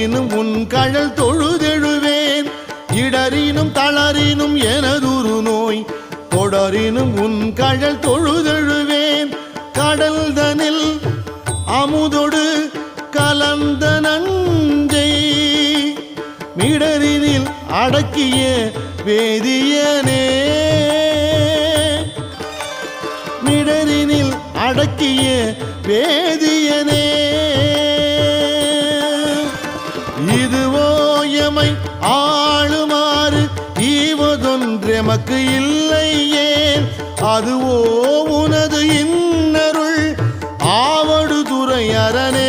இடரினும் உன் கழல் தொழுதெழுவேன் இடரினும் தளரினும் எனதுரு நோய் தொடரினும் உன் கழல் தொழுதெழுவேன் கடல் தனில் அமுதொடு கலந்த நஞ்சை மிடரினில் அடக்கிய வேதியனே மிடரினில் அடக்கிய வேதியனே இதுவோ எமை ஆளுமாறு ஈவதொன்றெமக்கு இல்லையே அதுவோ உனது இன்னருள் ஆவடு துறை அரணே